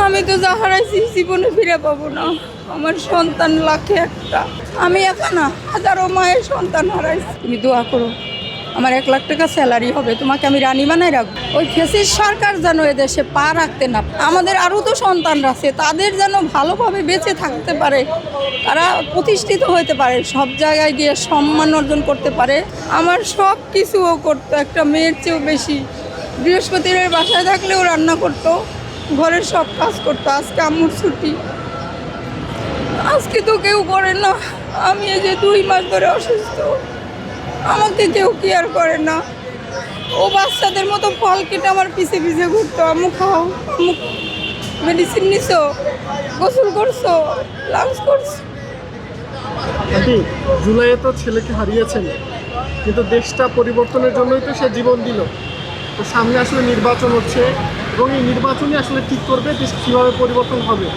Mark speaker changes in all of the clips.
Speaker 1: আমি তো যা হারাইছি জীবনে ফিরে পাবো না। আমার সন্তান লাখে একটা, আমি একা না, হাজারো মায়ের সন্তান হারাইছি। তুমি দোয়া করো, আমার 1 লাখ টাকা স্যালারি হবে, তোমাকে আমি রানী বানাই রাখবো। ওই ফ্যাসিস্ট সরকার যেন এদেশে পা রাখতে না। আমাদের আরও তো সন্তানরা আছে, তাদের যেন ভালোভাবে বেঁচে থাকতে পারে, তারা প্রতিষ্ঠিত হতে পারে, সব জায়গায় গিয়ে সম্মান অর্জন করতে পারে। আমার সব কিছুও করতো, একটা মেয়ের চেয়েও বেশি। বৃহস্পতিবার বাসায় থাকলেও রান্না করতো, ঘরের সব কাজ করতো। আজকে আম্মুর ছুটি, আজকে তো কেউ করে না। আমি এই যে 2 মাস ধরে অসুস্থ, আমাকে কেউ কেয়ার করে না। ও বাচ্চাদের মতো ফল কেটে আমার পিছে পিছে ঘুরতো, আম্মু খাও, আম্মু মেডিসিন নিছো, গোসল করছো, লাঞ্চ করছো।
Speaker 2: আন্টি, জুলাইয়ে তো ছেলেকে হারিয়েছেন, কিন্তু দেশটা পরিবর্তনের জন্যই তো সে জীবন দিল। তো সামনে আসলে নির্বাচন হচ্ছে এবং এই নির্বাচনই আসলে ঠিক করবে দেশ কীভাবে পরিবর্তন হবে।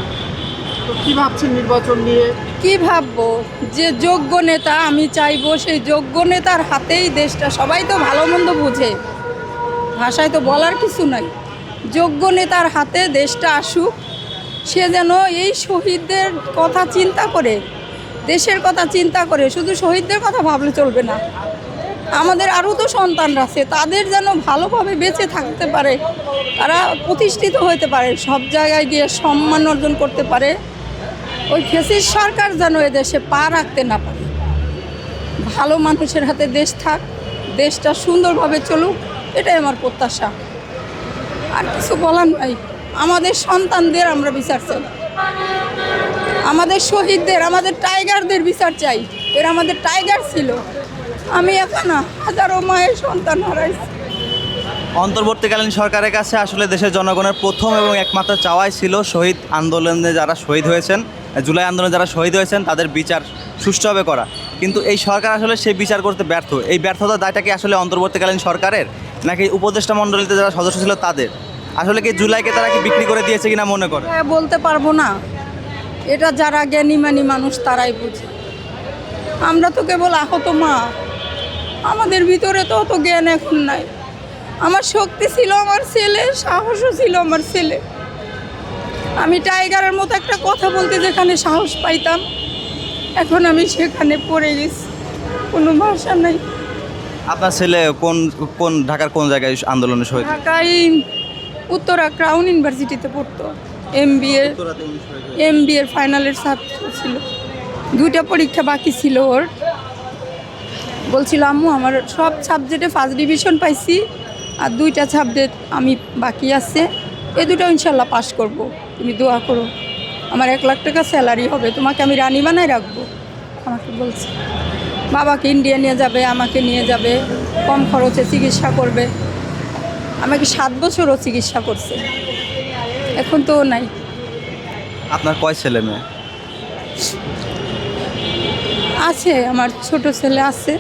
Speaker 2: তো কী ভাবছেন নির্বাচন নিয়ে?
Speaker 1: কি ভাববো, যে যোগ্য নেতা আমি চাইবো, সেই যোগ্য নেতার হাতেই দেশটা, সবাই তো ভালো মন্দ বুঝে, ভাষায় তো বলার কিছু নাই। যোগ্য নেতার হাতে দেশটা আসুক, সে যেন এই শহীদদের কথা চিন্তা করে, দেশের কথা চিন্তা করে, শুধু শহীদদের কথা ভাবলে চলবে না। আমাদের আরও তো সন্তানরা আছে, তাদের যেন ভালোভাবে বেঁচে থাকতে পারে, তারা প্রতিষ্ঠিত হতে পারে, সব জায়গায় গিয়ে সম্মান অর্জন করতে পারে। ওই ফ্যাসিস্ট সরকার যেন এদেশে পা রাখতে না পারে। ভালো মানুষের হাতে দেশ থাক, দেশটা সুন্দরভাবে চলুক, এটাই আমার প্রত্যাশা। আর কিছু বলার নাই। আমাদের সন্তানদের আমরা বিচার চাই, আমাদের শহীদদের, আমাদের টাইগারদের বিচার চাই। এরা আমাদের টাইগার ছিল, আমি একা না, হাজারো মায়ের সন্তান হারাইছি।
Speaker 3: অন্তর্বর্তীকালীন সরকারের কাছে আসলে দেশের জনগণের প্রথম এবং একমাত্র চাওয়াই ছিল শহীদ আন্দোলনে যারা শহীদ হয়েছেন, জুলাই আন্দোলনে যারা শহীদ হয়েছেন, তাদের বিচার সুষ্ঠুভাবে করা। কিন্তু এই সরকার আসলে সেই বিচার করতে ব্যর্থ। এই ব্যর্থতার দায়টা কি আসলে অন্তর্বর্তীকালীন সরকারের, নাকি উপদেষ্টা মণ্ডলীতে যারা সদস্য ছিল তাদের? আসলে কি জুলাইকে তারা কি বিক্রি করে দিয়েছে কিনা মনে করে?
Speaker 1: বলতে পারবো না, এটা যারা জ্ঞানীমানী মানুষ তারাই বুঝে। আমরা তো কেবল আহত মা, আমাদের ভিতরে তো অত জ্ঞান এখন নাই। আমার শক্তি ছিল আমার ছেলে, সাহসও ছিল আমার ছেলে। আমি টাইগারের মতো একটা কথা বলতে যেখানে সাহস পাইতাম, এখন আমি সেখানে পড়ে গেছি, কোনো ভাষা নাই।
Speaker 3: আপনার ছেলে কোন কোন ঢাকার কোন জায়গায় আন্দোলনে শহীদ?
Speaker 1: ঢাকায় উত্তরা ক্রাউন ইউনিভার্সিটিতে পড়তো, এমবিএর ফাইনালের ছাত্র ছিল। 2টা পরীক্ষা বাকি ছিল ওর। বলছিল আম্মু আমার সব সাবজেক্টে ফার্স্ট ডিভিশন পাইছি, আর 2টা সাবজেক্ট আমি বাকি আছে, এই 2টাও ইনশাল্লাহ পাস করব। তুমি দোয়া করো, আমার 1 লাখ টাকা স্যালারি হবে, তোমাকে আমি রানী বানাই রাখবো। আমাকে বলছে বাবাকে ইন্ডিয়া নিয়ে যাবে, আমাকে নিয়ে যাবে, কম খরচে চিকিৎসা করবে। আমাকে 7 বছরও চিকিৎসা করছে, এখন তো নাই।
Speaker 3: আপনার কয় ছেলে মেয়ে?
Speaker 1: আছে, আমার ছোট ছেলে আছে,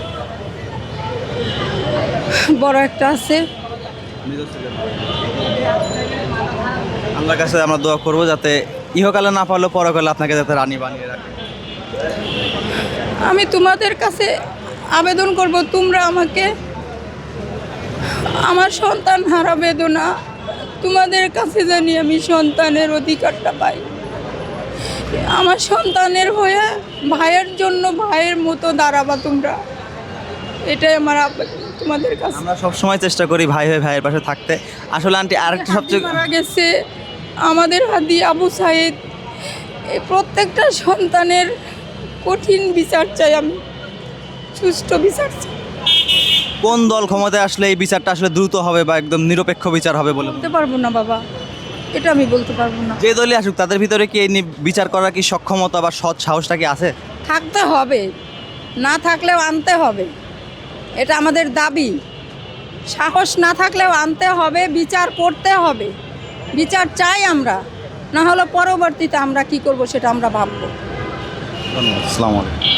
Speaker 1: বড় একটা আছে।
Speaker 3: আল্লাহর কাছে আমরা দোয়া করবো যাতে ইহকালে না পারলেও পরকালে আপনাকে যাতে রানী বানিয়ে রাখে।
Speaker 1: আমি তোমাদের কাছে আবেদন করব, তোমরা আমাকে, আমার সন্তান হারা বেদনা, তোমাদের কাছে জানি আমি সন্তানের অধিকারটা পাই। আমার সন্তানের হয়ে ভাইয়ের জন্য ভাইয়ের মতো দাঁড়াবা তোমরা, এটাই আমার আবেদন তোমাদের কাছে।
Speaker 3: আমরা সবসময় চেষ্টা করি ভাই হয়ে ভাইয়ের পাশে থাকতে। আসলে আন্টি আরেকটা সবচেয়ে
Speaker 1: মারা গেছে আমাদের হাদি আবু সাইদ, এই প্রত্যেকটা সন্তানের কঠিন বিচার চাই আমি, সুষ্ঠু বিচার চাই।
Speaker 3: কোন দল ক্ষমতায় আসলে এই বিচারটা আসলে দ্রুত হবে বা একদম নিরপেক্ষ বিচার হবে বলে?
Speaker 1: বলতে পারবো না বাবা, এটা আমি বলতে পারবো না।
Speaker 3: যে দলই আসুক তাদের ভিতরে কি এই বিচার করার কি সক্ষমতা বা সৎ সাহসটা কি আছে?
Speaker 1: থাকতে হবে, না থাকলেও আনতে হবে, এটা আমাদের দাবি। সাহস না থাকলেও আনতে হবে, বিচার করতে হবে, বিচার চাই আমরা, না হলে পরবর্তীতে আমরা কি করব সেটা আমরা ভাববো।
Speaker 3: ধন্যবাদ, আসসালামু আলাইকুম।